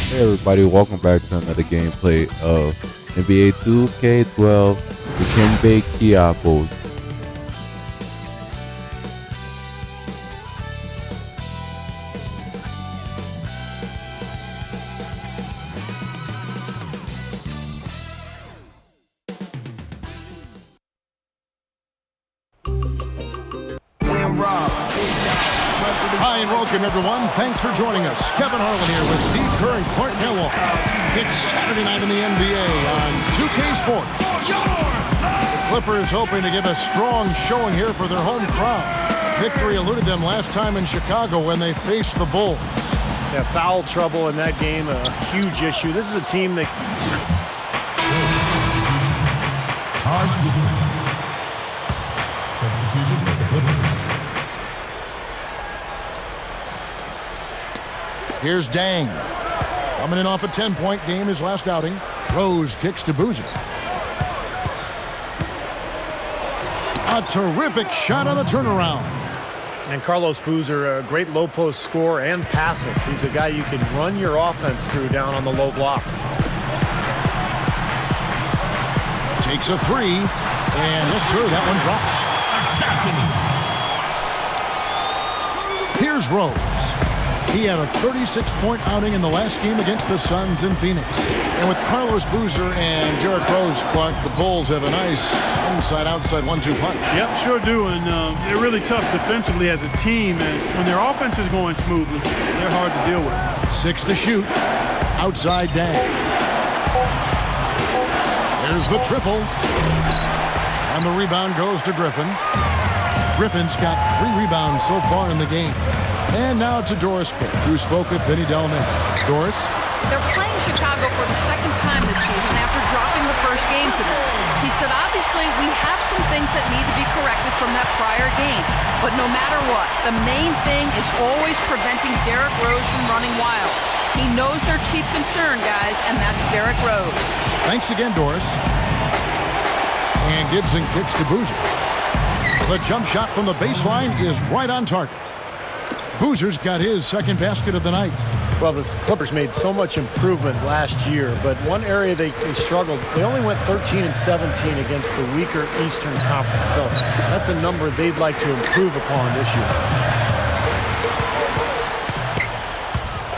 Hey everybody, welcome back to another gameplay of NBA 2k12 Ep4. Hi and welcome everyone. Thanks for joining us. Kevin Harlan here with Steve Kerr and Clark Millwall. It's Saturday night in the NBA on 2K Sports. The Clippers hoping to give a strong showing here for their home crowd. Victory eluded them last time in Chicago when they faced the Bulls. Yeah, foul trouble in that game, a huge issue. This is a team that... Substitution for the Clippers. Here's Dang. Coming in off a 10-point game his last outing. Rose kicks to Boozer. A terrific shot on the turnaround. And Carlos Boozer, a great low post scorer and passer. He's a guy you can run your offense through down on the low block. Takes a three. And yes, sir, that one drops. Here's Rose. He had a 36-point outing in the last game against the Suns in Phoenix. And with Carlos Boozer and Derrick Rose, Clark, the Bulls have a nice inside-outside 1-2 punch. Yep, sure do. And they're really tough defensively as a team. And when their offense is going smoothly, they're hard to deal with. 6 to shoot. Outside Dang. There's the triple. And the rebound goes to Griffin. Griffin's got 3 rebounds so far in the game. And now to Doris Pitt, who spoke with Vinny Delman. Doris? They're playing Chicago for the second time this season after dropping the first game to them. He said, obviously, we have some things that need to be corrected from that prior game. But no matter what, the main thing is always preventing Derrick Rose from running wild. He knows their chief concern, guys, and that's Derrick Rose. Thanks again, Doris. And Gibson kicks to Boozer. The jump shot from the baseline is right on target. Boozer's got his second basket of the night. Well, the Clippers made so much improvement last year, but one area they struggled, they only went 13-17 against the weaker Eastern Conference. So that's a number they'd like to improve upon this year.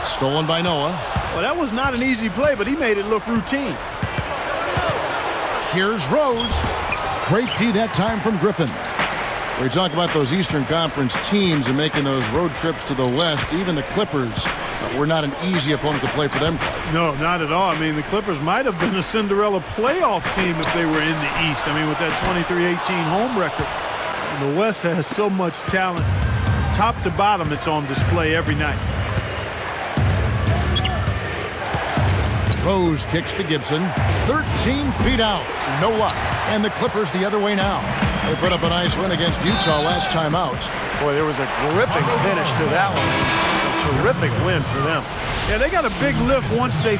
Stolen by Noah. Well, that was not an easy play, but he made it look routine. Here's Rose. Great D that time from Griffin. We talk about those Eastern Conference teams and making those road trips to the West. Even the Clippers were not an easy opponent to play for them. No, not at all. I mean, the Clippers might have been a Cinderella playoff team if they were in the East. I mean, with that 23-18 home record. And the West has so much talent. Top to bottom, it's on display every night. Rose kicks to Gibson. 13 feet out. No luck. And the Clippers the other way now. They put up a nice win against Utah last time out. Boy, there was a gripping finish to that one. A terrific win for them. Yeah, they got a big lift once they...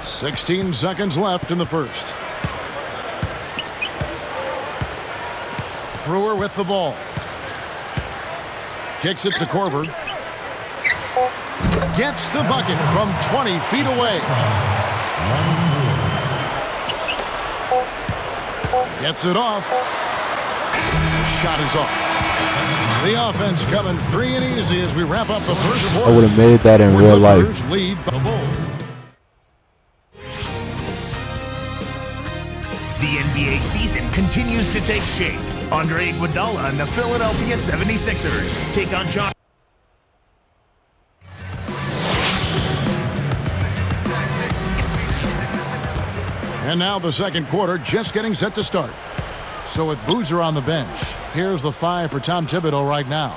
16 seconds left in the first. Brewer with the ball. Kicks it to Korver. Gets the bucket from 20 feet away. Gets it off. Shot is off. The offense coming free and easy as we wrap up the first quarter. I would have made that in real life. Lead the Bulls. The NBA season continues to take shape. Andre Iguodala and the Philadelphia 76ers take on John. And now the second quarter just getting set to start. So with Boozer on the bench, here's the 5 for Tom Thibodeau right now.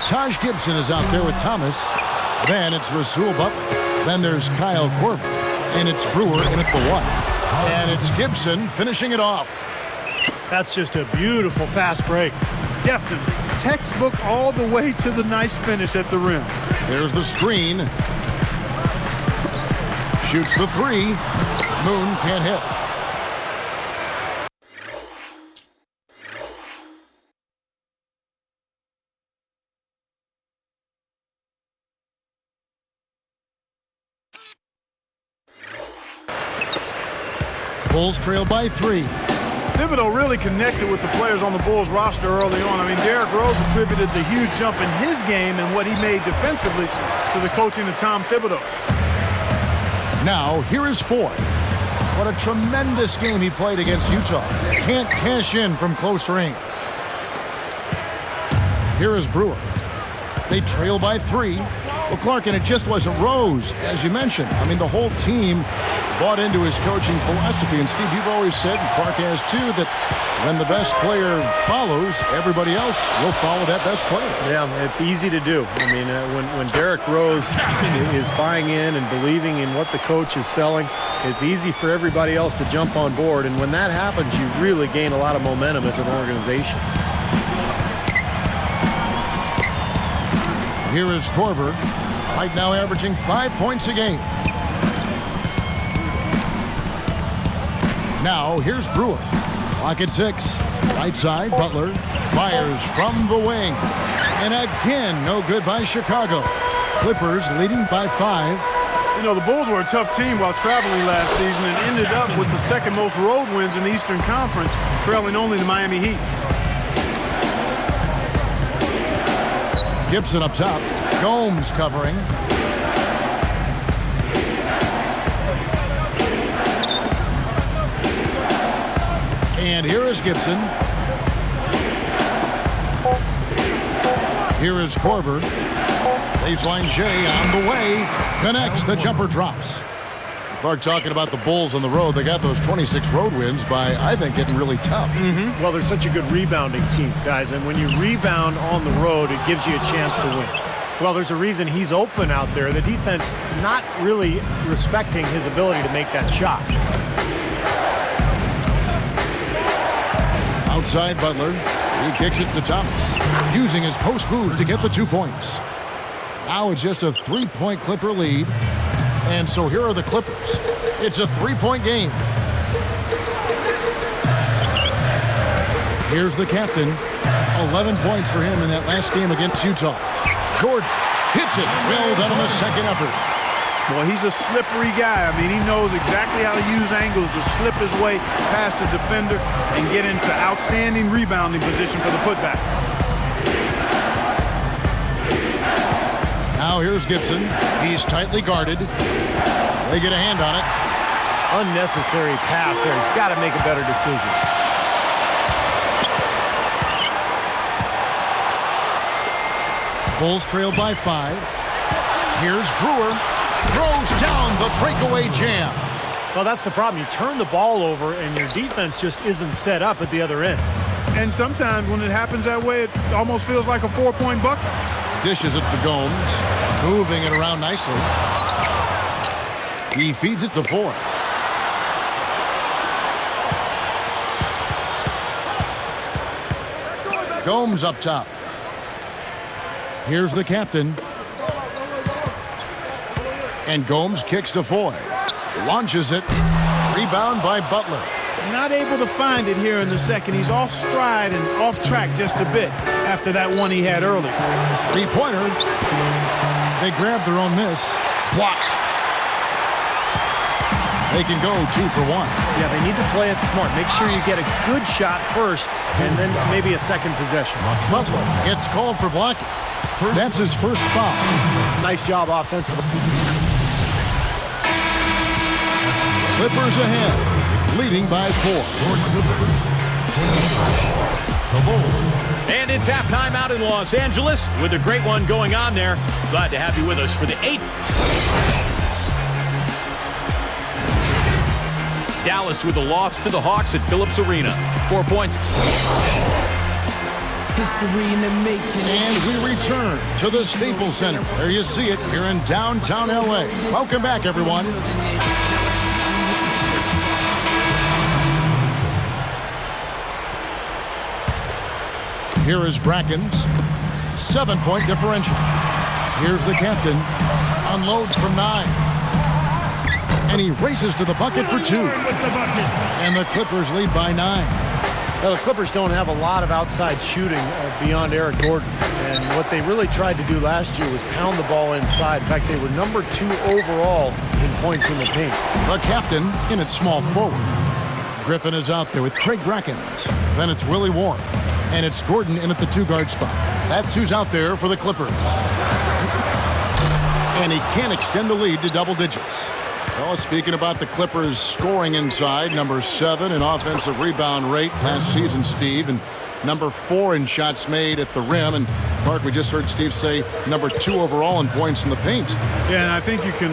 Taj Gibson is out there with Thomas. Then it's Rasul Butler. Then there's Kyle Korver. And it's Brewer in at the 1. And it's Gibson finishing it off. That's just a beautiful fast break. Definitely. Textbook all the way to the nice finish at the rim. There's the screen. Shoots the 3. Moon can't hit. Bulls trail by 3. Thibodeau really connected with the players on the Bulls roster early on. I mean, Derrick Rose attributed the huge jump in his game and what he made defensively to the coaching of Tom Thibodeau. Now, here is Ford. What a tremendous game he played against Utah. Can't cash in from close range. Here is Brewer. They trail by 3. Well, Clark, and it just wasn't Rose, as you mentioned. I mean, the whole team bought into his coaching philosophy. And, Steve, you've always said, and Clark has too, that when the best player follows, everybody else will follow that best player. Yeah, it's easy to do. I mean, when Derrick Rose is buying in and believing in what the coach is selling, it's easy for everybody else to jump on board. And when that happens, you really gain a lot of momentum as an organization. Here is Korver, right now averaging 5 points a game. Now, here's Brewer. Clock at 6. Right side, Butler fires from the wing. And again, no good by Chicago. Clippers leading by 5. You know, the Bulls were a tough team while traveling last season and ended up with the second most road wins in the Eastern Conference, trailing only the Miami Heat. Gibson up top. Gomes covering. And here is Gibson. Here is Korver. Baseline J on the way. Connects. The jumper drops. Clark talking about the Bulls on the road. They got those 26 road wins by, I think, getting really tough. Well, they're such a good rebounding team, guys. And when you rebound on the road, it gives you a chance to win. Well, there's a reason he's open out there. The defense not really respecting his ability to make that shot. Outside Butler. He kicks it to Thomas. Using his post move to get the 2 points. Now it's just a 3-point Clipper lead. And so here are the Clippers. It's a 3-point game. Here's the captain. 11 points for him in that last game against Utah. Jordan hits it. Well done on the second effort. Well, he's a slippery guy. I mean, he knows exactly how to use angles to slip his way past the defender and get into outstanding rebounding position for the putback. Now here's Gibson. He's tightly guarded. They get a hand on it. Unnecessary pass there. He's got to make a better decision. Bulls trail by 5. Here's Brewer. Throws down the breakaway jam. Well, that's the problem. You turn the ball over and your defense just isn't set up at the other end. And sometimes when it happens that way, it almost feels like a 4-point bucket. Dishes it to Gomes. Moving it around nicely. He feeds it to Ford. Gomes up top. Here's the captain. And Gomes kicks to Foy. Launches it. Rebound by Butler. Not able to find it here in the second. He's off stride and off track just a bit after that one he had early. 3-pointer. They grabbed their own miss. Blocked. They can go 2 for 1. Yeah, they need to play it smart. Make sure you get a good shot first and then maybe a second possession. Butler gets called for blocking. That's his first foul. Nice job offensively. Clippers ahead, leading by 4. And it's halftime out in Los Angeles with a great one going on there. Glad to have you with us for the 8th. Dallas with a loss to the Hawks at Phillips Arena. 4 points. History in the making. And we return to the Staples Center. There you see it here in downtown LA. Welcome back, everyone. Here is Bracken's 7-point differential. Here's the captain. Unloads from 9. And he races to the bucket for 2. And the Clippers lead by 9. Well, the Clippers don't have a lot of outside shooting beyond Eric Gordon. And what they really tried to do last year was pound the ball inside. In fact, they were number 2 overall in points in the paint. The captain in its small forward. Griffin is out there with Craig Brackens. Then it's Willie Warren. And it's Gordon in at the 2-guard spot. That's who's out there for the Clippers. And he can't extend the lead to double digits. Well, speaking about the Clippers scoring inside, number 7 in offensive rebound rate last season, Steve, and number 4 in shots made at the rim. And Clark, we just heard Steve say number 2 overall in points in the paint. Yeah, and I think you can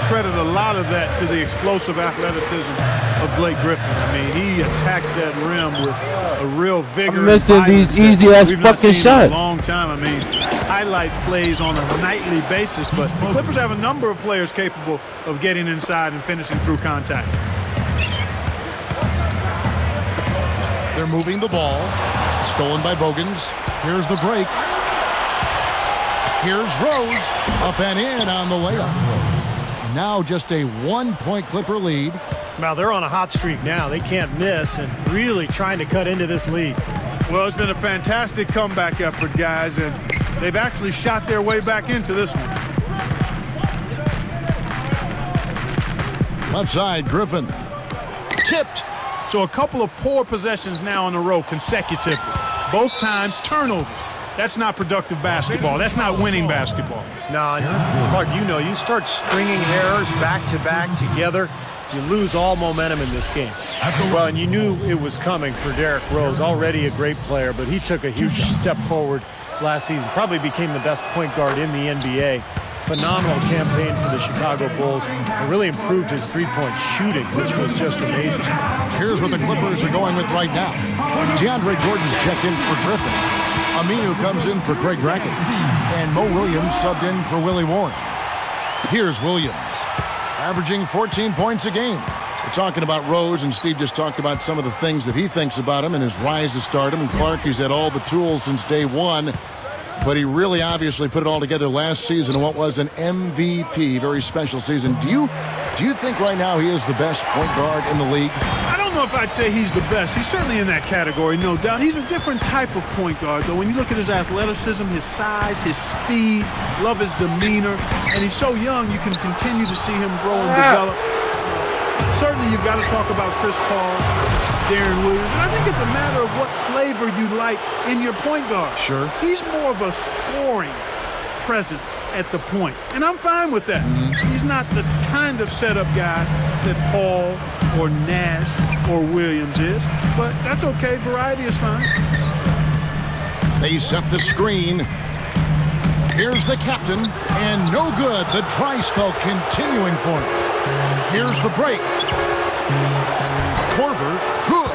credit a lot of that to the explosive athleticism of Blake Griffin. I mean, he attacks that rim with a real vigor. I'm missing these easy-ass fucking shots. A long time. I mean, highlight plays on a nightly basis, but the Clippers have a number of players capable of getting inside and finishing through contact. They're moving the ball. Stolen by Bogans. Here's the break. Here's Rose. Up and in on the layup. And now just a 1-point Clipper lead. Now they're on a hot streak now. They can't miss and really trying to cut into this lead. Well, it's been a fantastic comeback effort, guys, and they've actually shot their way back into this one. Left side, Griffin. Tipped. So a couple of poor possessions now in a row consecutively. Both times turnover. That's not productive basketball. That's not winning basketball. No, Clark, you start stringing errors back-to-back together, you lose all momentum in this game. Well, and you knew it was coming for Derrick Rose, already a great player, but he took a huge step forward last season. Probably became the best point guard in the NBA. Phenomenal campaign for the Chicago Bulls. And really improved his three-point shooting, which was just amazing. Here's what the Clippers are going with right now. DeAndre Gordon's checked in for Griffin. Aminu comes in for Craig Brackens. And Mo Williams subbed in for Willie Warren. Here's Williams, averaging 14 points a game. We're talking about Rose, and Steve just talked about some of the things that he thinks about him and his rise to stardom. And Clark, he's had all the tools since day one. But he really obviously put it all together last season in what was an MVP, very special season. Do you think right now he is the best point guard in the league? I don't know if I'd say he's the best. He's certainly in that category, no doubt. He's a different type of point guard, though. When you look at his athleticism, his size, his speed, love his demeanor, and he's so young, you can continue to see him grow and develop. Certainly, you've got to talk about Chris Paul, Darren Williams, and I think it's a matter of what flavor you like in your point guard. Sure. He's more of a scoring presence at the point, and I'm fine with that. He's not the kind of setup guy that Paul or Nash or Williams is, but that's okay. Variety is fine. They set the screen. Here's the captain, and no good. The dry spell continuing for him. Here's the break. Korver, good.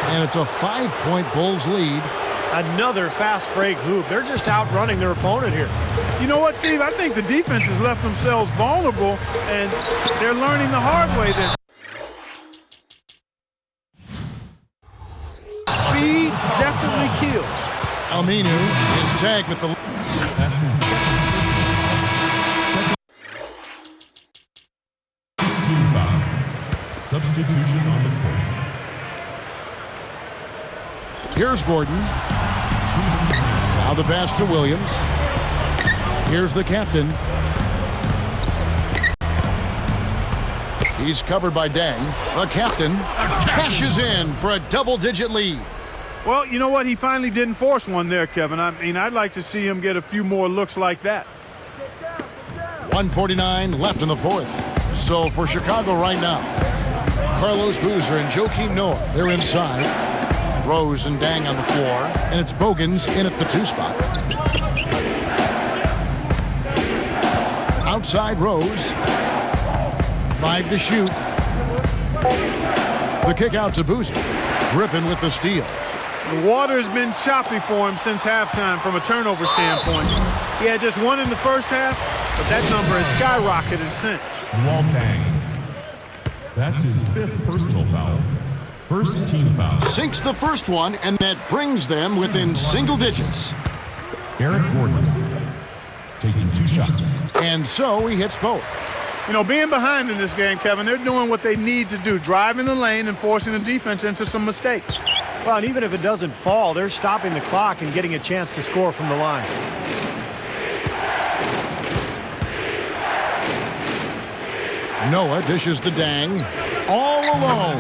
And it's a 5-point Bulls lead. Another fast break hoop. They're just outrunning their opponent here. You know what, Steve? I think the defense has left themselves vulnerable, and they're learning the hard way that speed definitely kills. Aminu is tagged with the... That's his team foul. Substitution on the court. Here's Gordon. Now the pass to Williams. Here's the captain. He's covered by Dang. The captain cashes in for a double-digit lead. Well, you know what? He finally didn't force one there, Kevin. I mean, I'd like to see him get a few more looks like that. 1:49 left in the fourth. So for Chicago right now, Carlos Boozer and Joakim Noah, they're inside. Rose and Dang on the floor. And it's Bogans in at the 2 spot. Outside Rose. 5 to shoot. The kick out to Boozer. Griffin with the steal. The water's been choppy for him since halftime from a turnover standpoint. He had just 1 in the first half, but that number has skyrocketed since. Dang. That's his 5th personal foul. First team foul. Sinks the first one, and that brings them within single digits. Eric Gordon taking 2 shots. And so he hits both. You know, being behind in this game, Kevin, they're doing what they need to do, driving the lane and forcing the defense into some mistakes. Well, and even if it doesn't fall, they're stopping the clock and getting a chance to score from the line. Noah dishes to Dang. All alone.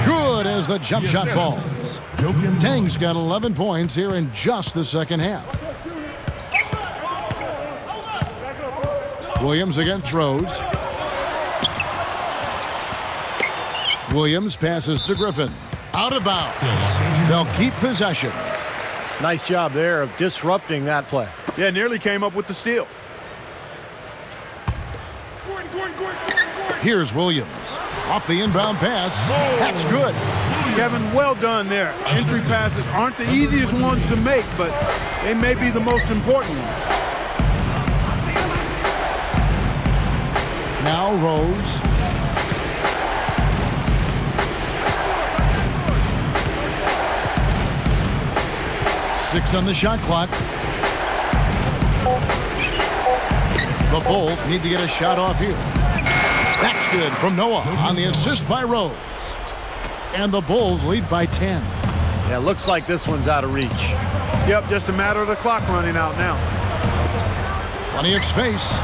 Good as the jump shot falls. Dang's got 11 points here in just the second half. Williams again throws. Williams passes to Griffin. Out of bounds. They'll keep possession. Nice job there of disrupting that play. Yeah, nearly came up with the steal. Here's Williams. Off the inbound pass. That's good. Kevin, well done there. Entry passes aren't the easiest ones to make, but they may be the most important ones. Now Rose. Six on the shot clock. The Bulls need to get a shot off here. That's good from Noah on the assist by Rose. And the Bulls lead by 10. Yeah, looks like this one's out of reach. Yep, just a matter of the clock running out now. Plenty of space.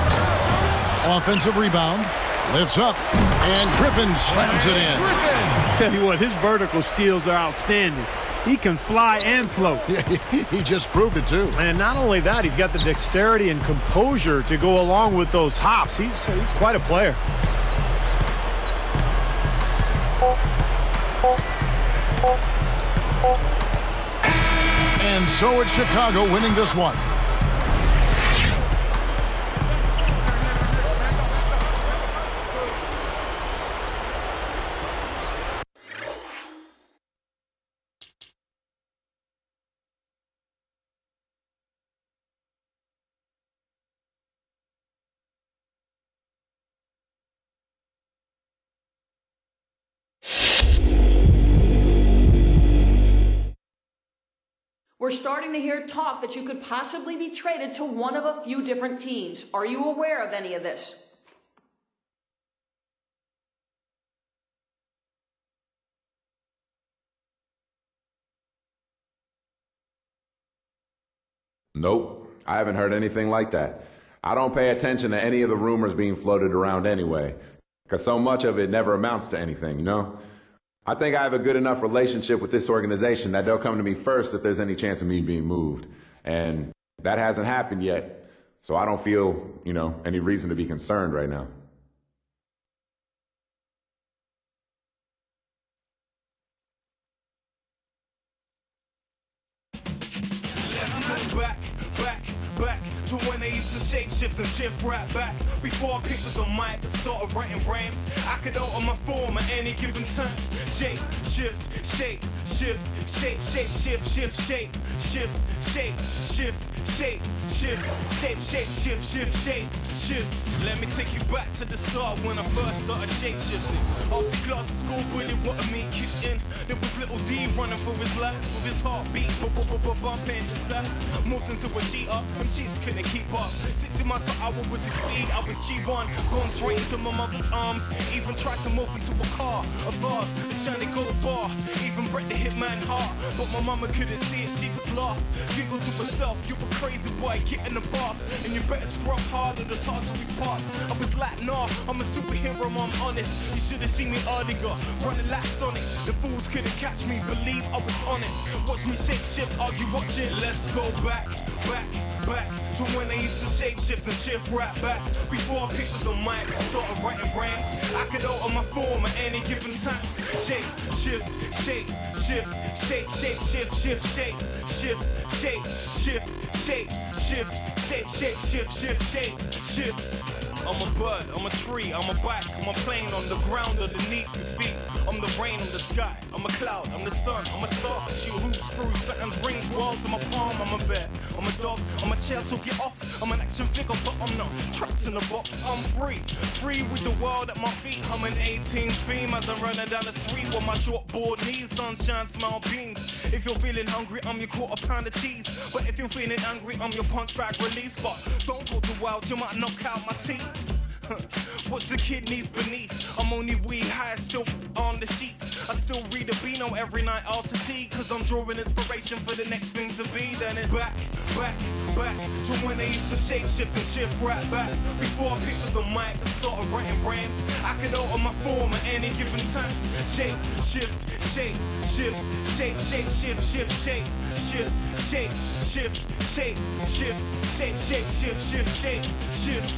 Offensive rebound. Lifts up. And Griffin slams it in. Tell you what, his vertical skills are outstanding. He can fly and float. He just proved it, too. And not only that, he's got the dexterity and composure to go along with those hops. He's quite a player. And so it's Chicago winning this one. We're starting to hear talk that you could possibly be traded to one of a few different teams. Are you aware of any of this? Nope, I haven't heard anything like that. I don't pay attention to any of the rumors being floated around anyway, because so much of it never amounts to anything, you know? I think I have a good enough relationship with this organization that they'll come to me first if there's any chance of me being moved. And that hasn't happened yet, so I don't feel, any reason to be concerned right now. Back to when they used to shape-shift and shift right back. Before I picked up the mic and started writing rhymes, I could alter my form at any given time. Shape, shift, shape, shift, shape, shape, shift, shift, shape, shift, shape, shift, shape, shift, shape, shape, shift, shift, shape, shift. Let me take you back to the start when I first started shape-shifting. After class at school, really wanted me kicked in. There was little D running for his life with his heartbeat, bumping inside. Moved into a cheater, them cheats couldn't keep up. 60 miles per hour was his speed, I was G1. Gone straight into my mother's arms. Even tried to move into a car, a vase, a shiny gold bar. Even break the hitman heart, but my mama couldn't see it, she just laughed. Giggled to herself, you a crazy boy, get in the bath. And you better scrub harder, there's hard to his parts. I was like, nah, I'm a superhero, I'm honest. You should have seen me earlier, running laps on it. The fools couldn't catch me, believe I was on it. Watch me shape shift, are you watching? Let's go back to when they used to shape shift and shift right back. Before I picked up the mic and started writing rhymes, I could alter my form at any given time. Shape, shift, shape, shift, shape, shape, shift, shift, shape, shift, shape, shift, shape, shift, shape, shape, shift, shift, shape, shift. I'm a bird, I'm a tree, I'm a bike, I'm a plane on the ground underneath your feet. I'm the rain, I'm the sky, I'm a cloud, I'm the sun, I'm a star. Shoot hoops through Saturn's rings, walls in my palm. I'm a bear, I'm a dog, I'm a chair, so get off. I'm an action figure, but I'm not trapped in a box. I'm free, free with the world at my feet. I'm an 18 theme as I'm running down the street with my shortboard knees. Sunshine, smile beams. If you're feeling hungry, I'm your quarter pound of cheese. But if you're feeling angry, I'm your punch bag release. But don't go too wild, you might knock out my teeth. What's the kid needs beneath? I'm only weed high, still on the sheets. I still read a Beano every night after tea, cause I'm drawing inspiration for the next thing to be. Then it's back to when they used to shape shift and shift right back. Before I picked up the mic and started writing rhymes, I could alter my form at any given time. Shape, shift, shape, shift, shape, shape, shift, shift, shape, shift, shape, shift, shape, shift, shape, shape, shift, shift, shape, shift.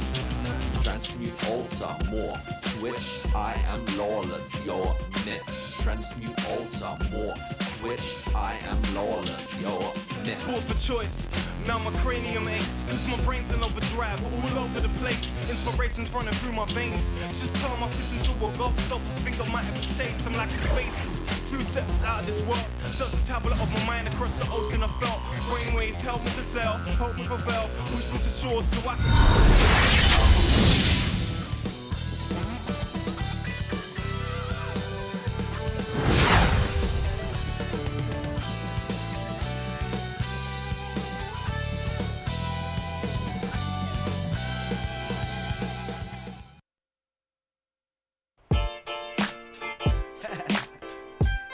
Transmute, alter, morph, switch, I am lawless, your myth. Transmute, alter, morph, switch, I am lawless, your myth. Sport for choice, now my cranium aches, cause my brain's in overdrive, all over the place. Inspiration's running through my veins. Just turn my fist into a gobstopper, think I might have a taste, I'm like a space. Few steps out of this world, search the tablet of my mind across the ocean I felt. Brainwaves help me to sail, hope me prevail, push me to shore so I can.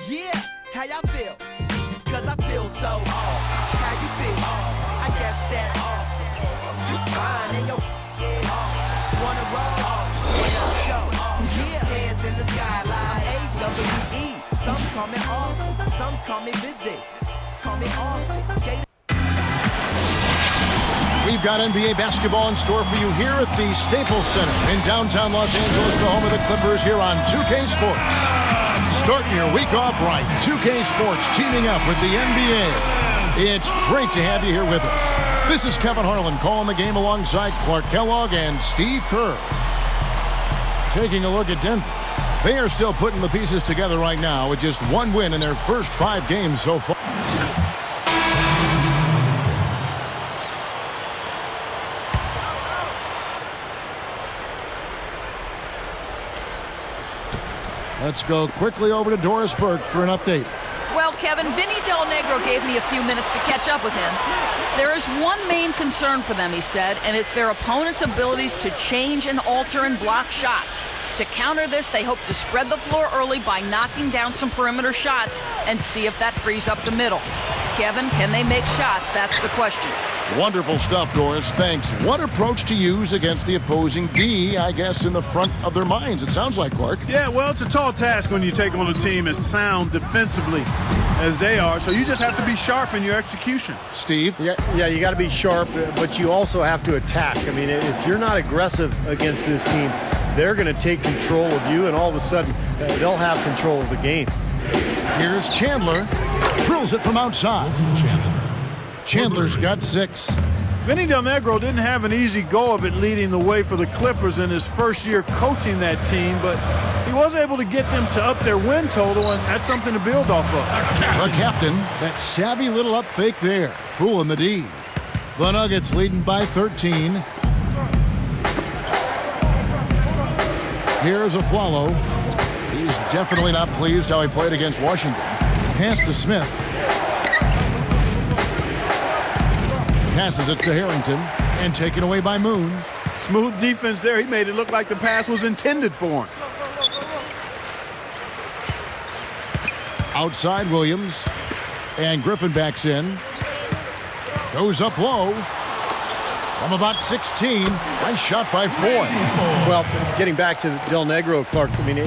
Yeah, how y'all feel? Cause I feel so awesome. How you feel? Awesome. I guess that's awesome. You fine and your yeah, awesome. Wanna roll? Awesome. Let's go. Awesome. Yeah, hands in the skyline. AWE. Some call me awesome. Some call me busy. Call me often. We've got NBA basketball in store for you here at the Staples Center in downtown Los Angeles, the home of the Clippers, here on 2K Sports. Starting your week off right, 2K Sports teaming up with the NBA. It's great to have you here with us. This is Kevin Harlan calling the game alongside Clark Kellogg and Steve Kerr. Taking a look at Denver. They are still putting the pieces together right now with just one win in their first 5 games so far. Let's go quickly over to Doris Burke for an update. Well, Kevin, Vinny Del Negro gave me a few minutes to catch up with him. There is one main concern for them, he said, and it's their opponent's abilities to change and alter and block shots. To counter this, they hope to spread the floor early by knocking down some perimeter shots and see if that frees up the middle. Kevin, can they make shots? That's the question. Wonderful stuff, Doris. Thanks. What approach to use against the opposing D, I guess, in the front of their minds, it sounds like, Clark. Yeah, well, it's a tall task when you take on a team as sound defensively as they are, so you just have to be sharp in your execution. Steve? Yeah, you got to be sharp, but you also have to attack. I mean, if you're not aggressive against this team, they're going to take control of you, and all of a sudden, they'll have control of the game. Here's Chandler. Drills it from outside. Chandler's got 6. Vinny Del Negro didn't have an easy go of it leading the way for the Clippers in his first year coaching that team, but he was able to get them to up their win total, and that's something to build off of. The captain, that savvy little up fake there, fooling the D. The Nuggets leading by 13. Here's Aflalo. He's definitely not pleased how he played against Washington. Pass to Smith. Passes it to Harrington and taken away by Moon. Smooth defense there. He made it look like the pass was intended for him. Outside Williams. And Griffin backs in. Goes up low. From about 16. Nice shot by Foy. Well, getting back to Del Negro, Clark, I mean,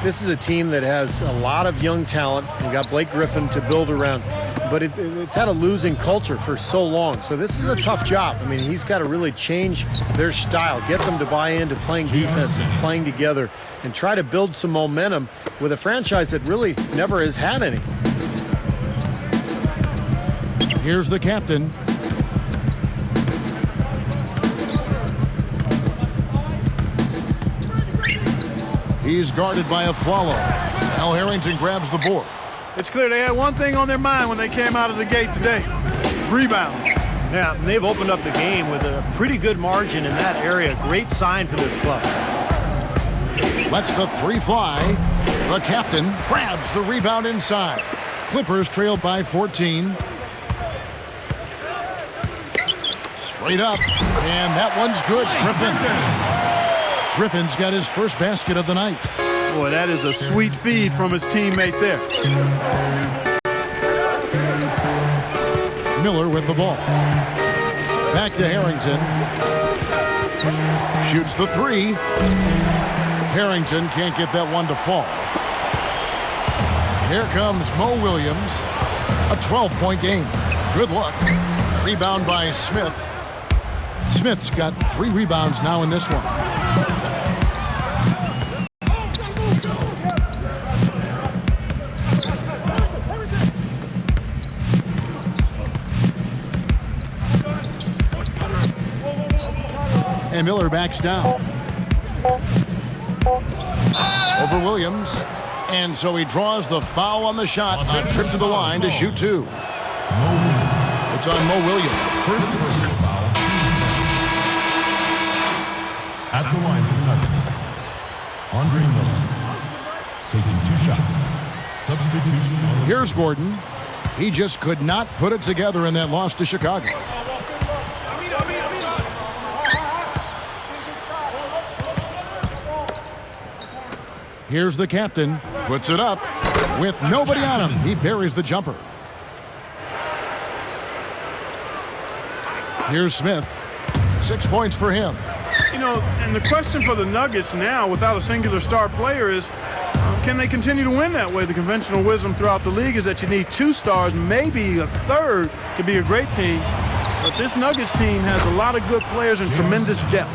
this is a team that has a lot of young talent. You've got Blake Griffin to build around. But it's had a losing culture for so long. So this is a tough job. I mean, he's got to really change their style, get them to buy into playing defense, playing together, and try to build some momentum with a franchise that really never has had any. Here's the captain. He's guarded by Aflalo. Now Harrington grabs the board. It's clear they had one thing on their mind when they came out of the gate today. Rebound. Yeah, and they've opened up the game with a pretty good margin in that area. Great sign for this club. Lets the 3 fly. The captain grabs the rebound inside. Clippers trail by 14. Straight up, and that one's good. Griffin. Griffin's got his first basket of the night. Boy, that is a sweet feed from his teammate there. Miller with the ball. Back to Harrington. Shoots the three. Harrington can't get that one to fall. Here comes Mo Williams. A 12-point game. Good luck. Rebound by Smith. Smith's got 3 rebounds now in this one. And Miller backs down. Over Williams. And so he draws the foul on the shot. Trip to the line to shoot 2. It's on Mo Williams. First personal foul. At the line for the Nuggets, Andre Miller taking 2 shots. Substitution. Here's Gordon. He just could not put it together in that loss to Chicago. Here's the captain. Puts it up with nobody on him. He buries the jumper. Here's Smith. 6 points for him. You know, and the question for the Nuggets now, without a singular star player, is can they continue to win that way? The conventional wisdom throughout the league is that you need 2 stars, maybe a third, to be a great team. But this Nuggets team has a lot of good players and tremendous depth.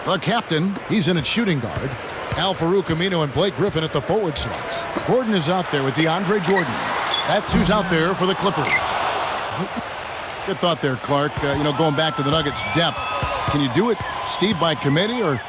The captain, he's in at shooting guard. Al-Farouq Aminu and Blake Griffin at the forward slots. Gordon is out there with DeAndre Jordan. That's who's out there for the Clippers. Good thought there, Clark. Going back to the Nuggets' depth. Can you do it, Steve, by committee, or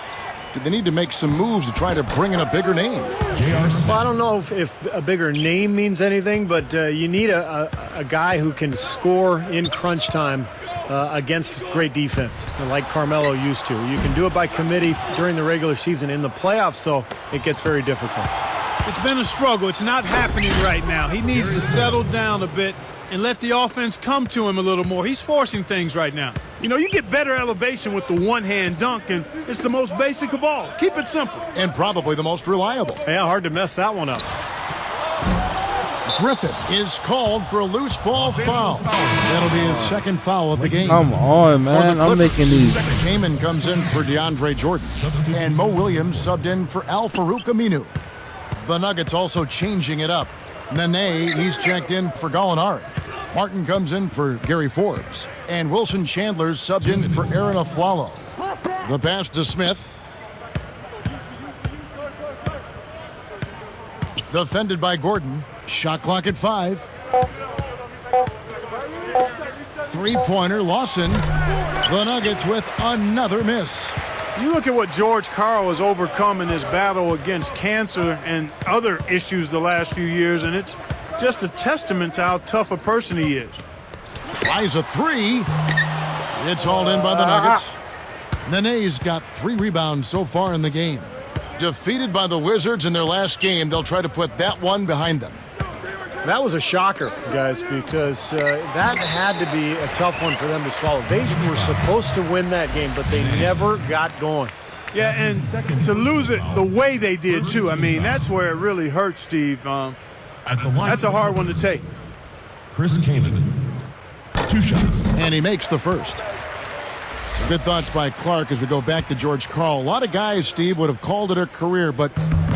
do they need to make some moves to try to bring in a bigger name? Well, I don't know if a bigger name means anything, but you need a guy who can score in crunch time against great defense, like Carmelo used to. You can do it by committee during the regular season. In the playoffs, though, it gets very difficult. It's been a struggle. It's not happening right now. He needs to settle down a bit and let the offense come to him a little more. He's forcing things right now. You know, you get better elevation with the one-hand dunk, and it's the most basic of all. Keep it simple. And probably the most reliable. Yeah, hard to mess that one up. Griffin is called for a loose ball foul. That'll be his second foul of the game. Come on, man. I'm making these. Kaman comes in for DeAndre Jordan. And Mo Williams subbed in for Al-Farouq Aminu. The Nuggets also changing it up. Nene, he's checked in for Gallinari. Martin comes in for Gary Forbes. And Wilson Chandler's subbed in for Aaron Aflalo. The pass to Smith. Defended by Gordon. Shot clock at 5. Three-pointer, Lawson. The Nuggets with another miss. You look at what George Karl has overcome in his battle against cancer and other issues the last few years, and it's just a testament to how tough a person he is. Tries a 3. It's hauled in by the Nuggets. Nene's got 3 rebounds so far in the game. Defeated by the Wizards in their last game, they'll try to put that one behind them. That was a shocker, guys, because that had to be a tough one for them to swallow. They were supposed to win that game, but they never got going. Yeah, and to lose it the way they did, too. I mean, that's where it really hurts, Steve. That's a hard one to take. Chris Kaman, 2 shots. And he makes the first. Good thoughts by Clark as we go back to George Karl. A lot of guys, Steve, would have called it a career, but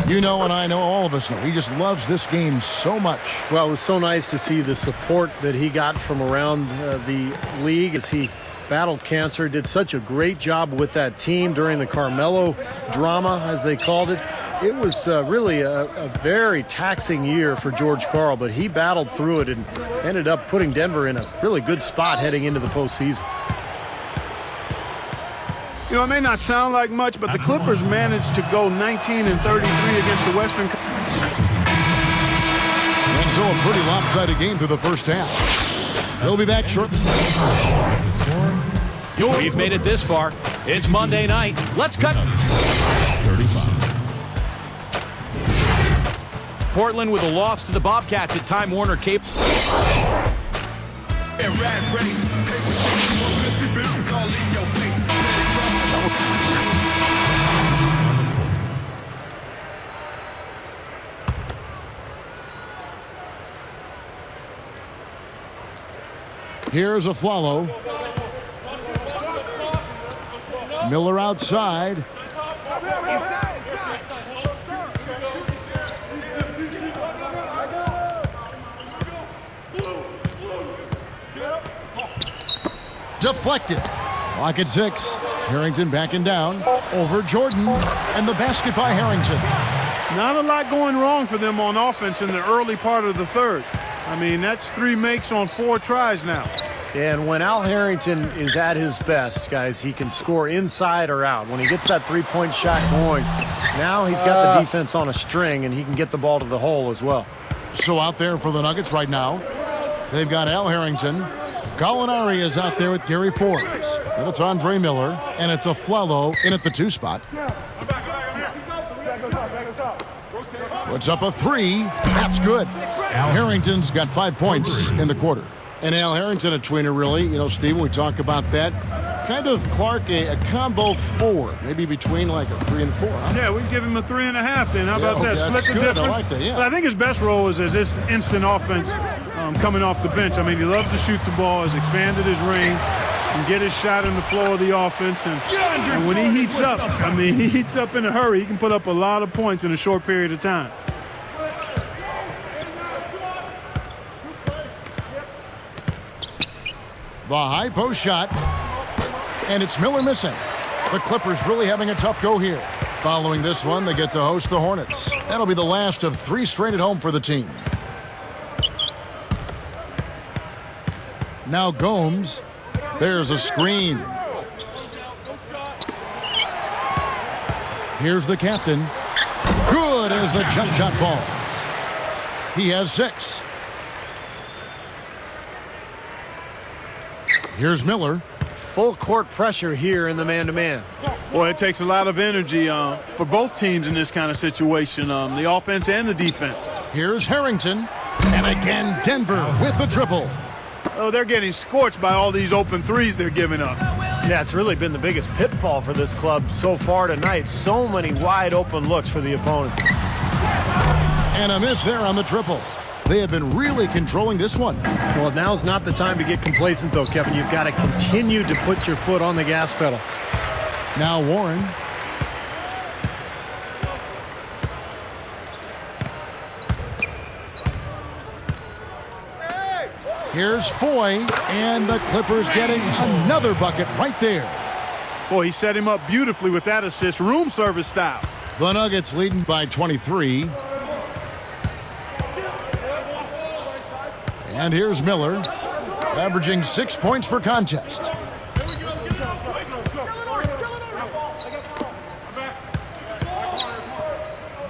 you know and I know, all of us know, he just loves this game so much. Well, it was so nice to see the support that he got from around the league as he battled cancer. Did such a great job with that team during the Carmelo drama, as they called it. It was really a very taxing year for George Karl, but he battled through it and ended up putting Denver in a really good spot heading into the postseason. You know, it may not sound like much, but the Clippers managed to go 19-33 against the Western. And so a pretty lopsided game through the first half. They'll be back shortly. We've made it this far. It's Monday night. Let's cut. 35. Portland with a loss to the Bobcats at Time Warner Cape. Here's a Flalo. Miller outside. Deflected. Clock at 6. Harrington backing down. Over Jordan. And the basket by Harrington. Not a lot going wrong for them on offense in the early part of the third. I mean, that's 3 makes on 4 tries now. And when Al Harrington is at his best, guys, he can score inside or out. When he gets that three-point shot going, now he's got the defense on a string, and he can get the ball to the hole as well. So out there for the Nuggets right now, they've got Al Harrington. Gallinari is out there with Gary Forbes. And it's Andre Miller, and it's a Flalo in at the 2 spot. Puts up a 3. That's good. Harrington's got 5 points in the quarter. And Al Harrington, a tweener, really. You know, Steve, when we talk about that, kind of Clark, a combo 4, maybe between like a 3 and 4. Huh? Yeah, we give him a 3.5 then. How about that? Split the difference. I like that, yeah. But I think his best role is as this instant offense coming off the bench. I mean, he loves to shoot the ball, has expanded his range, can get his shot in the flow of the offense. And when he heats up, I mean, he heats up in a hurry. He can put up a lot of points in a short period of time. The high post shot, and it's Miller missing. The Clippers really having a tough go here. Following this one, they get to host the Hornets. That'll be the last of 3 straight at home for the team. Now Gomes. There's a screen. Here's the captain. Good as the jump shot falls. He has 6. Here's Miller. Full court pressure here in the man-to-man. Boy, it takes a lot of energy for both teams in this kind of situation, the offense and the defense. Here's Harrington. And again, Denver with the triple. Oh, they're getting scorched by all these open threes they're giving up. Yeah, it's really been the biggest pitfall for this club so far tonight. So many wide open looks for the opponent. And a miss there on the triple. They have been really controlling this one. Well, now's not the time to get complacent, though, Kevin. You've got to continue to put your foot on the gas pedal. Now Warren. Here's Foy, and the Clippers getting another bucket right there. Boy, he set him up beautifully with that assist, room service style. The Nuggets leading by 23. And here's Miller, averaging 6 points per contest.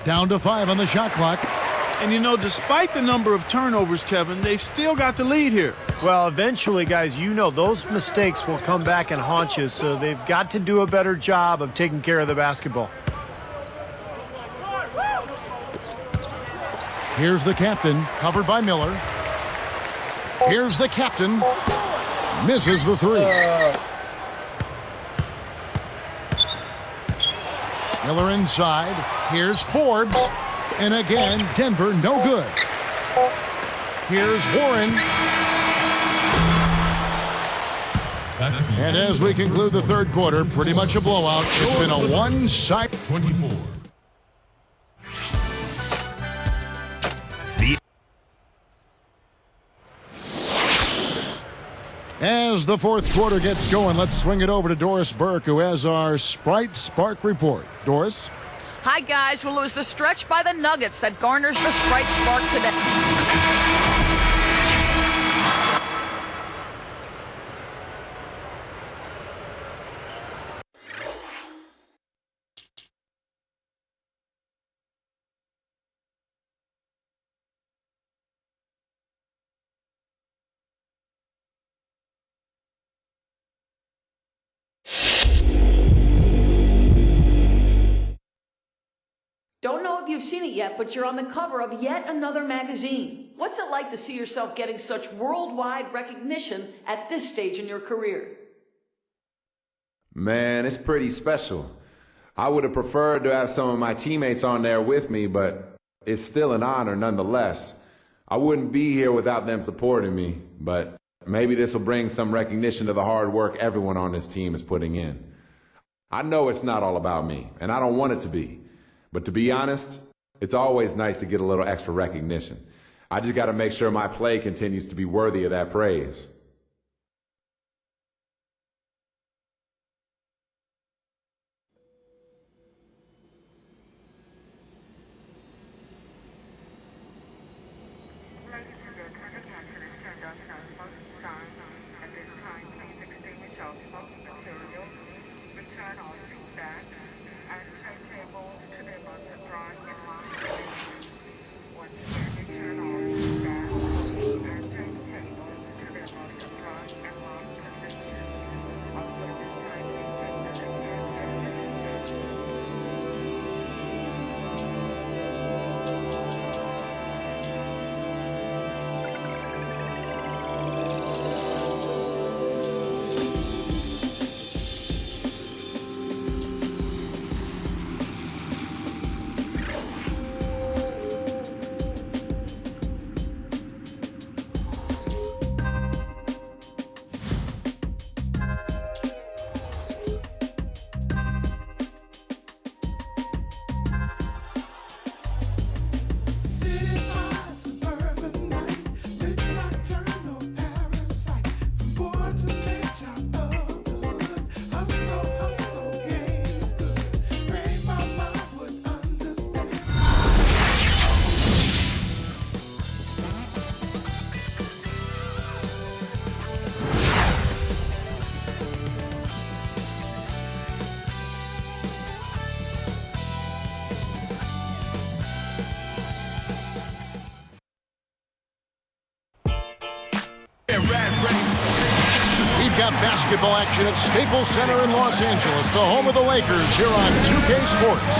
Down to 5 on the shot clock. And, you know, despite the number of turnovers, Kevin, they've still got the lead here. Well, eventually, guys, you know those mistakes will come back and haunt you, so they've got to do a better job of taking care of the basketball. Here's the captain, covered by Miller. Here's the captain. Misses the 3. Miller inside. Here's Forbes. And again, Denver no good. Here's Warren. And as we conclude the third quarter, pretty much a blowout. It's been a one-sided 24. As the fourth quarter gets going, let's swing it over to Doris Burke, who has our Sprite Spark report. Doris? Hi, guys. Well, it was the stretch by the Nuggets that garners the Sprite Spark today. Don't know if you've seen it yet, but you're on the cover of yet another magazine. What's it like to see yourself getting such worldwide recognition at this stage in your career? Man, it's pretty special. I would have preferred to have some of my teammates on there with me, but it's still an honor nonetheless. I wouldn't be here without them supporting me, but Maybe this will bring some recognition to the hard work everyone on this team is putting in. I know it's not all about me, and I don't want it to be. But to be honest, it's always nice to get a little extra recognition. I just got to make sure my play continues to be worthy of that praise. We've got basketball action at Staples Center in Los Angeles, the home of the Lakers, here on 2K Sports.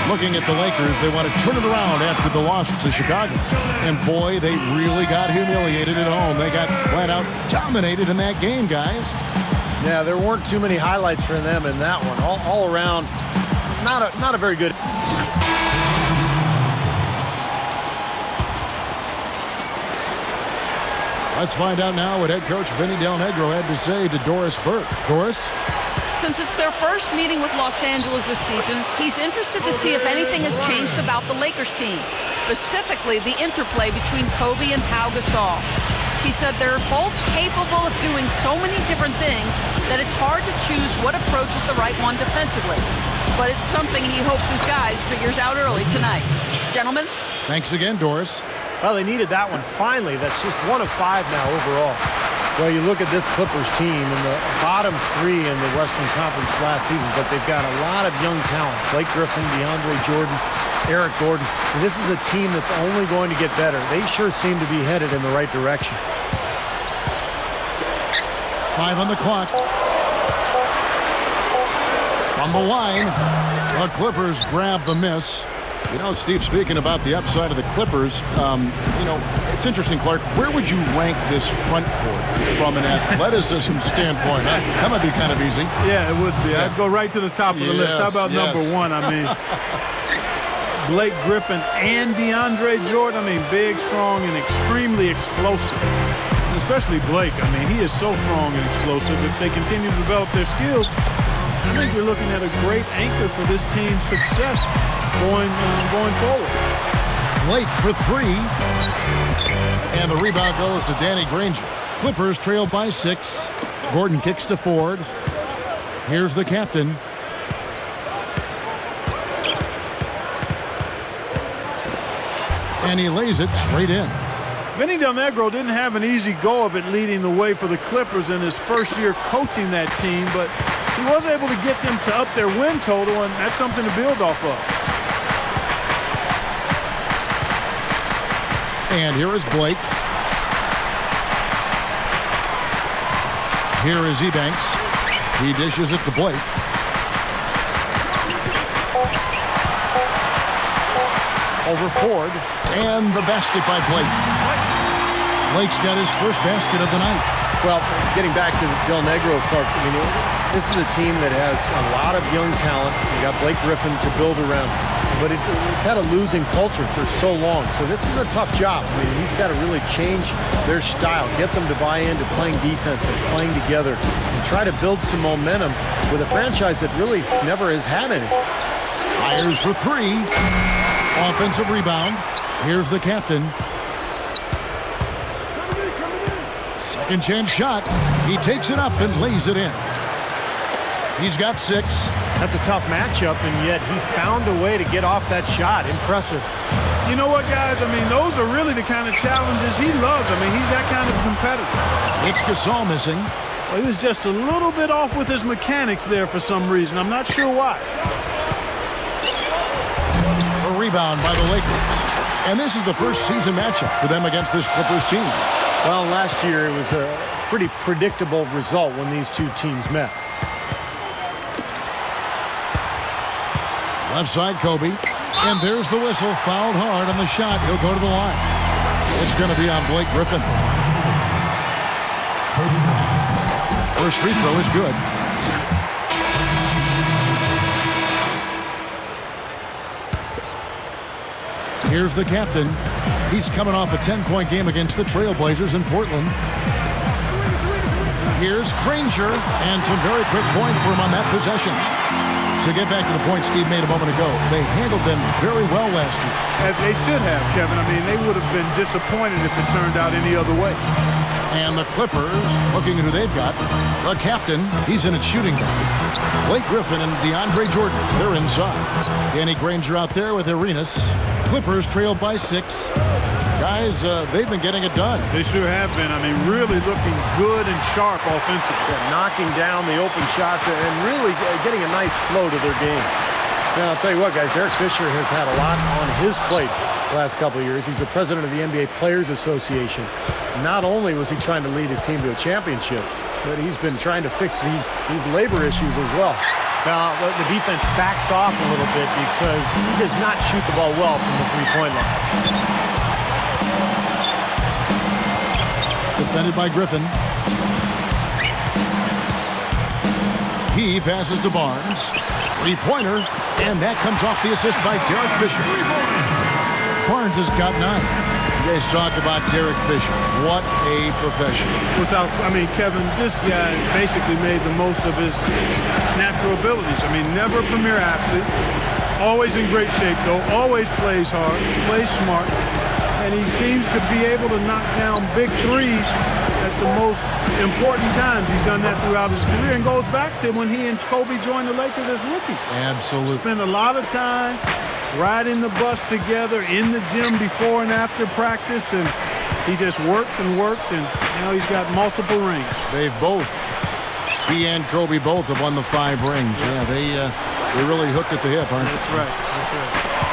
Looking at the Lakers, they want to turn it around after the loss to Chicago. And boy, they really got humiliated at home. They got flat out dominated in that game, guys. Yeah, there weren't too many highlights for them in that one. All around, not a very good. Let's find out now what head coach Vinny Del Negro had to say to Doris Burke. Doris? Since it's their first meeting with Los Angeles this season, he's interested to see if anything has changed about the Lakers team, specifically the interplay between Kobe and Pau Gasol. He said they're both capable of doing so many different things that it's hard to choose what approach is the right one defensively. But it's something he hopes his guys figures out early tonight. Gentlemen? Thanks again, Doris. Well, they needed that one finally. That's just 1 of 5 now overall. Well, you look at this Clippers team in the bottom 3 in the Western Conference last season, but they've got a lot of young talent. Blake Griffin, DeAndre Jordan, Eric Gordon. And this is a team that's only going to get better. They sure seem to be headed in the right direction. 5 on the clock. From the line, the Clippers grab the miss. You know, Steve, speaking about the upside of the Clippers, you know, it's interesting, Clark. Where would you rank this front court from an athleticism standpoint? That might be kind of easy. Yeah, it would be. Yeah. I'd go right to the top of the list. How about number 1? I mean, Blake Griffin and DeAndre Jordan. I mean, big, strong, and extremely explosive. And especially Blake. I mean, he is so strong and explosive. If they continue to develop their skills, I think you're looking at a great anchor for this team's success going forward. Blake for 3. And the rebound goes to Danny Granger. Clippers trailed by 6. Gordon kicks to Ford. Here's the captain. And he lays it straight in. Vinny Del Negro didn't have an easy go of it leading the way for the Clippers in his first year coaching that team, but he was able to get them to up their win total, and that's something to build off of. And here is Blake. Here is Ebanks. He dishes it to Blake. Over Ford. And the basket by Blake. Blake's got his first basket of the night. Well, getting back to Del Negro, Clark, I mean, This is a team that has a lot of young talent. You got Blake Griffin to build around, but it's had a losing culture for so long. So this is a tough job. I mean, he's got to really change their style, get them to buy into playing defense and playing together, and try to build some momentum with a franchise that really never has had any. Fires for three. Offensive rebound. Here's the captain. Second chance shot. He takes it up and lays it in. He's got 6. That's a tough matchup, and yet he found a way to get off that shot. Impressive. You know what, guys? I mean, those are really the kind of challenges he loves. I mean, he's that kind of competitor. It's Gasol missing. Well, he was just a little bit off with his mechanics there for some reason. I'm not sure why. A rebound by the Lakers. And this is the first season matchup for them against this Clippers team. Well, last year it was a pretty predictable result when these two teams met. Left side, Kobe. And there's the whistle. Fouled hard on the shot. He'll go to the line. It's going to be on Blake Griffin. First free throw is good. Here's the captain. He's coming off a 10-point game against the Trailblazers in Portland. Here's Granger, and some very quick points for him on that possession. To get back to the point Steve made a moment ago, they handled them very well last year. As they should have, Kevin. I mean, they would have been disappointed if it turned out any other way. And the Clippers, looking at who they've got, the captain, he's in at shooting guard. Blake Griffin and DeAndre Jordan, they're inside. Danny Granger out there with Arenas. Clippers trailed by 6. Guys, they've been getting it done. They sure have been. I mean, really looking good and sharp offensively. Knocking down the open shots and really getting a nice flow to their game. Now, I'll tell you what, guys, Derek Fisher has had a lot on his plate the last couple of years. He's the president of the NBA Players Association. Not only was he trying to lead his team to a championship, but he's been trying to fix these labor issues as well. Now, the defense backs off a little bit because he does not shoot the ball well from the three-point line. Defended by Griffin. He passes to Barnes. Three-pointer, and that comes off the assist by Derek Fisher. Barnes has got 9. You guys talk about Derek Fisher. What a professional. Kevin, this guy basically made the most of his natural abilities. I mean, never a premier athlete. Always in great shape, though. Always plays hard, plays smart. And he seems to be able to knock down big threes at the most important times. He's done that throughout his career and goes back to when he and Kobe joined the Lakers as rookies. Absolutely. Spent a lot of time riding the bus together in the gym before and after practice, and he just worked, and now he's got multiple rings. They've both, he and Kobe both have won the 5 rings. Yeah, they really hooked at the hip, aren't they? That's right.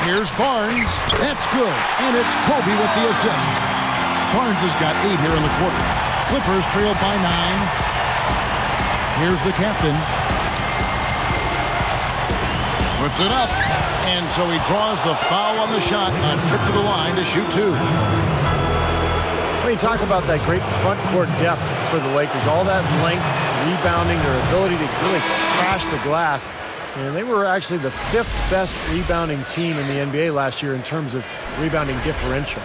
Here's Barnes. That's good. And it's Kobe with the assist. Barnes has got 8 here in the quarter. Clippers trail by 9. Here's the captain. Puts it up. And so he draws the foul on the shot. A trip to the line to shoot 2. When you talk about that great front court depth for the Lakers, all that length, rebounding, their ability to really crash the glass. And they were actually the 5th best rebounding team in the NBA last year in terms of rebounding differential.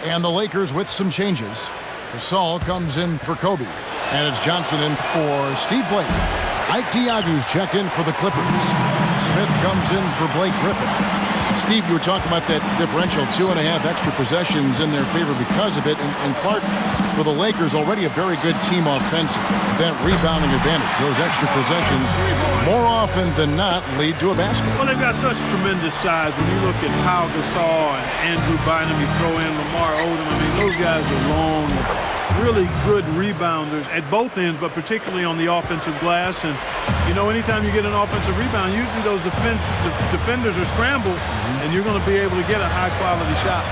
And the Lakers with some changes. Gasol comes in for Kobe. And it's Johnson in for Steve Blake. Ike Diagu's checked in for the Clippers. Smith comes in for Blake Griffin. Steve, you were talking about that differential, 2.5 extra possessions in their favor because of it. And Clark, for the Lakers, already a very good team offensive. That rebounding advantage, those extra possessions, more often than not, lead to a basket. Well, they've got such tremendous size. When you look at Pau Gasol and Andrew Bynum, you throw in Lamar Odom. I mean, those guys are long, really good rebounders at both ends, but particularly on the offensive glass. And, you know, anytime you get an offensive rebound, usually those defenders are scrambled, and you're going to be able to get a high-quality shot.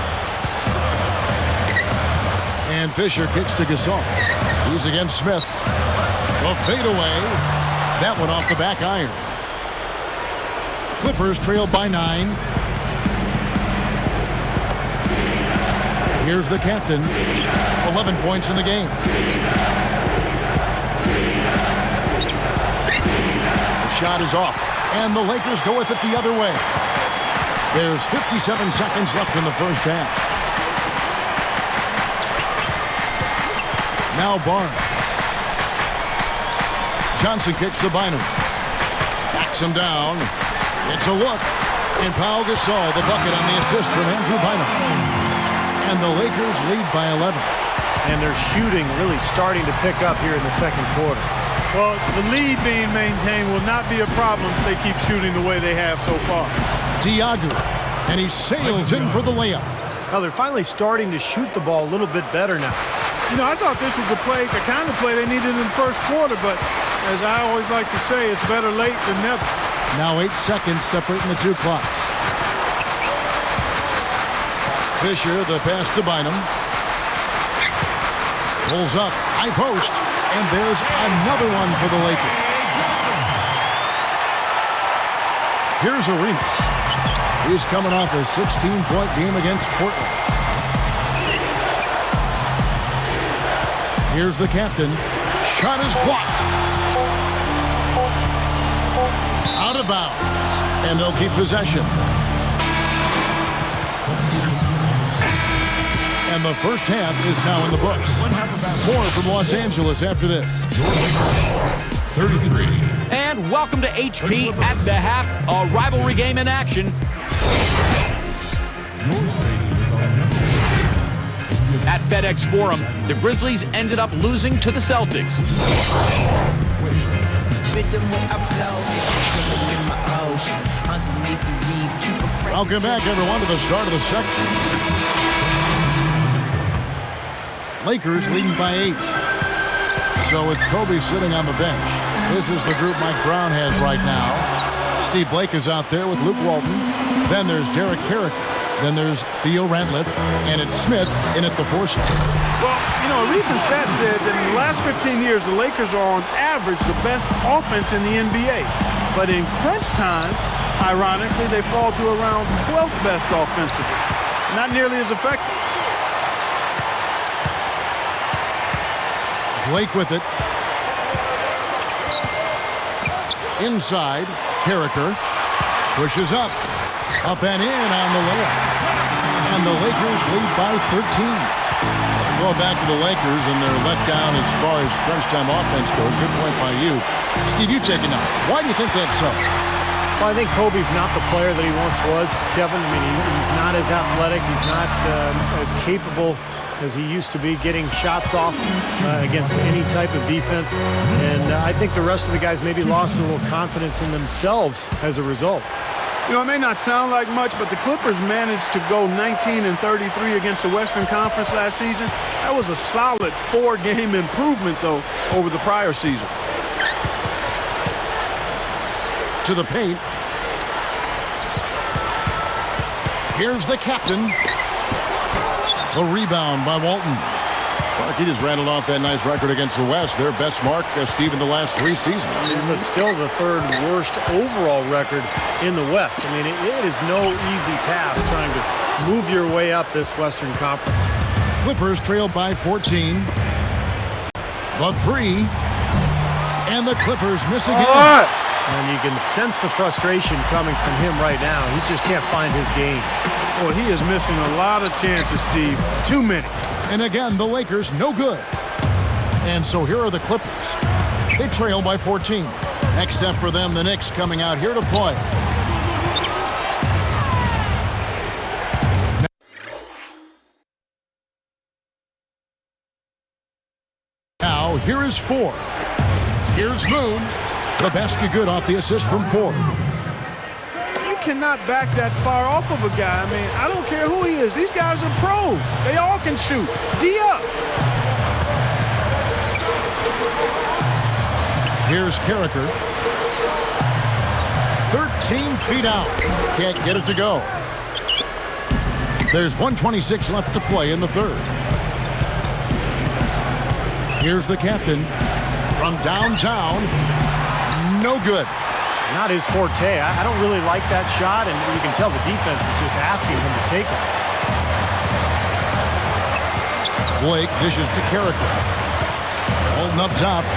And Fisher kicks to Gasol. He's against Smith. A fadeaway. That one off the back iron. Clippers trail by 9. Here's the captain. 11 points in the game. shot is off, and the Lakers go with it the other way. There's 57 seconds left in the first half. Now Barnes. Johnson kicks to Bynum. Backs him down. It's a look. And Pau Gasol, the bucket on the assist from Andrew Bynum. And the Lakers lead by 11. And their shooting really starting to pick up here in the second quarter. Well, the lead being maintained will not be a problem if they keep shooting the way they have so far. Diagu, and he sails in for the layup. Now they're finally starting to shoot the ball a little bit better now. You know, I thought this was the kind of play they needed in the first quarter, but as I always like to say, it's better late than never. Now 8 seconds separating the two clocks. Fisher, the pass to Bynum. Pulls up, high post, and there's another one for the Lakers. Here's Arenas. He's coming off a 16-point game against Portland. Here's the captain. Shot is blocked. Out of bounds. And they'll keep possession. And the first half is now in the books. More from Los Angeles after this. 33. And welcome to HP at the half, a rivalry game in action. At FedEx Forum, the Grizzlies ended up losing to the Celtics. Welcome back, everyone, to the start of the second. Lakers leading by 8. So with Kobe sitting on the bench, this is the group Mike Brown has right now. Steve Blake is out there with Luke Walton. Then there's Derek Carrick. Then there's Theo Ratliff, and it's Smith in at the 4 slot. Well, you know, a recent stat said that in the last 15 years, the Lakers are on average the best offense in the NBA. But in crunch time, ironically, they fall to around 12th best offensively. Not nearly as effective. Blake with it. Inside, Carricker pushes up. Up and in on the layup. And the Lakers lead by 13. Going back to the Lakers and they're let down as far as crunch time offense goes. Good point by you. Steve, you take it now. Why do you think that's so? Well, I think Kobe's not the player that he once was, Kevin. I mean, he's not as athletic. He's not as capable as he used to be getting shots off against any type of defense. And I think the rest of the guys maybe lost a little confidence in themselves as a result. You know, it may not sound like much, but the Clippers managed to go 19-33 against the Western Conference last season. That was a solid 4-game improvement, though, over the prior season. To the paint. Here's the captain. The rebound by Walton. He just rattled off that nice record against the West. Their best mark, Steve, in the last 3 seasons. But still the 3rd worst overall record in the West. I mean, it is no easy task trying to move your way up this Western Conference. Clippers trail by 14. The 3. And the Clippers miss again. And you can sense the frustration coming from him right now. He just can't find his game. Well, he is missing a lot of chances, Steve. Too many. And again, the Lakers, no good. And so here are the Clippers. They trail by 14. Next step for them, the Knicks coming out here to play. Now, here is 4. Here's Moon. The basket good off the assist from 4. Cannot back that far off of a guy. I mean, I don't care who he is. These guys are pros. They all can shoot. D up. Here's Carricker. 13 feet out. Can't get it to go. There's 1:26 left to play in the 3rd. Here's the captain from downtown. No good. Not his forte. I don't really like that shot, and you can tell the defense is just asking him to take it. Blake dishes to Carricker. Holding up top.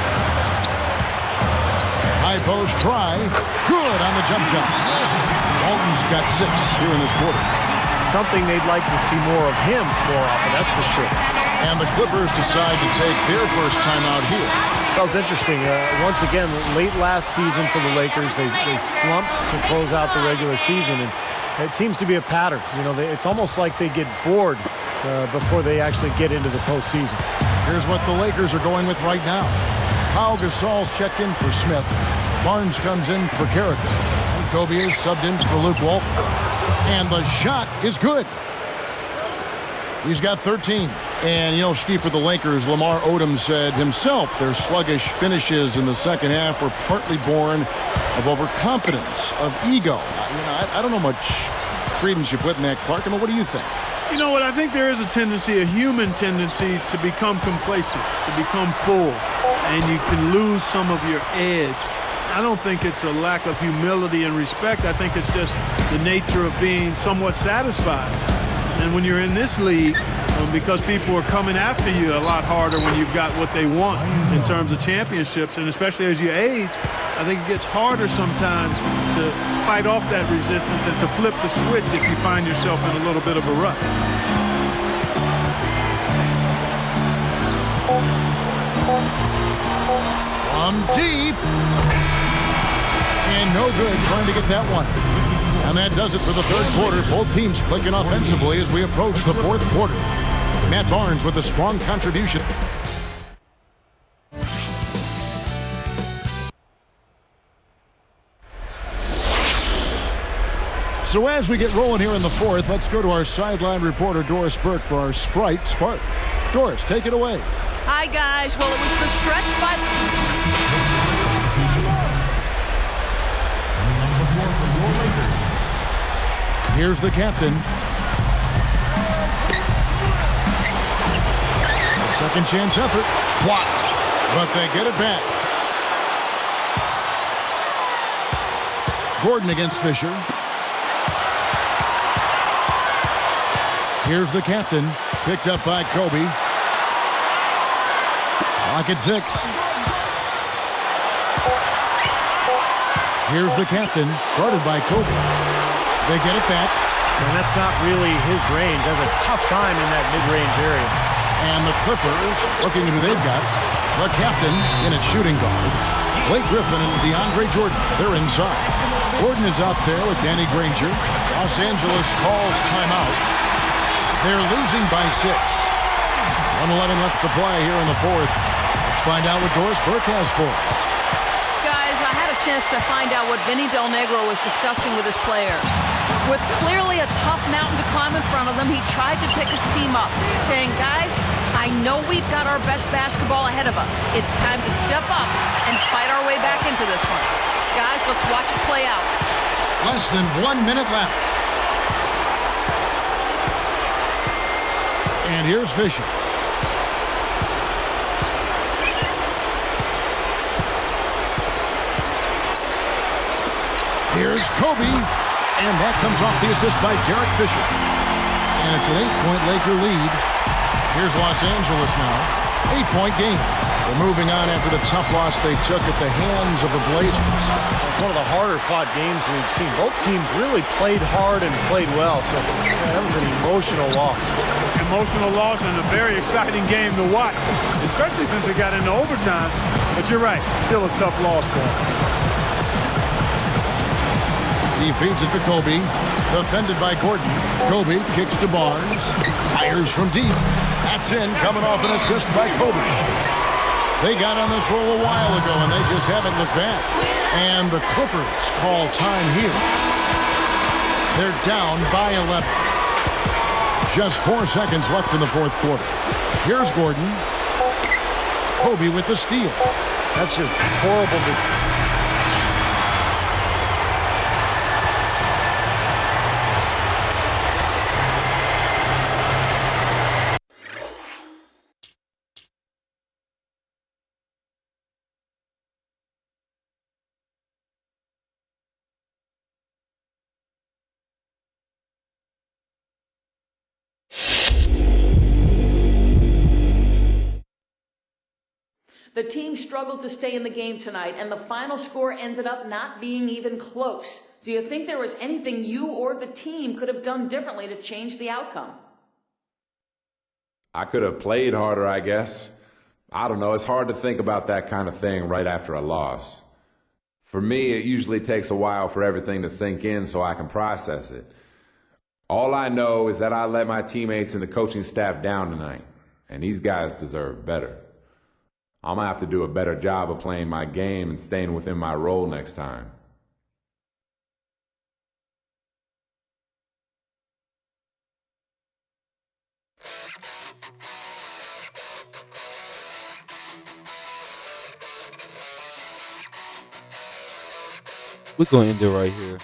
High post try. Good on the jump shot. Walton's got 6 here in this quarter. Something they'd like to see more of him more often, that's for sure. And the Clippers decide to take their first timeout here. That was interesting. Once again, late last season for the Lakers, they slumped to close out the regular season, and it seems to be a pattern. You know, it's almost like they get bored before they actually get into the postseason. Here's what the Lakers are going with right now. Pau Gasol's checked in for Smith. Barnes comes in for Carricker. And Kobe is subbed in for Luke Walton. And the shot is good. He's got 13. And, you know, Steve, for the Lakers, Lamar Odom said himself their sluggish finishes in the second half were partly born of overconfidence, of ego. I don't know much credence you put in that, Clark. I mean, what do you think? You know what? I think there is a tendency, a human tendency, to become complacent, to become full, and you can lose some of your edge. I don't think it's a lack of humility and respect. I think it's just the nature of being somewhat satisfied. And when you're in this league, because people are coming after you a lot harder when you've got what they want in terms of championships, and especially as you age, I think it gets harder sometimes to fight off that resistance and to flip the switch if you find yourself in a little bit of a rut. From deep. And no good trying to get that one. And that does it for the third quarter. Both teams clicking offensively as we approach the fourth quarter. Matt Barnes with a strong contribution. So as we get rolling here in the fourth, let's go to our sideline reporter, Doris Burke, for our Sprite Spark. Doris, take it away. Hi, guys. Well, it was the stretch by... Here's the captain. A second chance effort. Blocked. But they get it back. Gordon against Fisher. Here's the captain. Picked up by Kobe. Clock at 6. Here's the captain. Guarded by Kobe. They get it back. And that's not really his range. Has a tough time in that mid-range area. And the Clippers, looking at who they've got, the captain in at shooting guard. Blake Griffin and DeAndre Jordan, they're inside. Gordon is out there with Danny Granger. Los Angeles calls timeout. They're losing by 6. 1:11 left to play here in the fourth. Let's find out what Doris Burke has for us. Guys, I had a chance to find out what Vinny Del Negro was discussing with his players. With clearly a tough mountain to climb in front of them, he tried to pick his team up, saying, guys, I know we've got our best basketball ahead of us. It's time to step up and fight our way back into this one. Guys, let's watch it play out. Less than 1 minute left. And here's Fisher. Here's Kobe. And that comes off the assist by Derek Fisher. And it's an 8-point Laker lead. Here's Los Angeles now. 8-point game. They're moving on after the tough loss they took at the hands of the Blazers. It's one of the harder fought games we've seen. Both teams really played hard and played well. So that was an emotional loss. Emotional loss and a very exciting game to watch, especially since it got into overtime. But you're right, still a tough loss for him. He feeds it to Kobe. Defended by Gordon. Kobe kicks to Barnes. Fires from deep. That's in. Coming off an assist by Kobe. They got on this roll a while ago, and they just haven't looked back. And the Clippers call time here. They're down by 11. Just 4 seconds left in the fourth quarter. Here's Gordon. Kobe with the steal. That's just horrible. The team struggled to stay in the game tonight, and the final score ended up not being even close. Do you think there was anything you or the team could have done differently to change the outcome? I could have played harder, I guess. I don't know. It's hard to think about that kind of thing right after a loss. For me, it usually takes a while for everything to sink in so I can process it. All I know is that I let my teammates and the coaching staff down tonight, and these guys deserve better. I'm going to have to do a better job of playing my game and staying within my role next time. We're going to end it right here.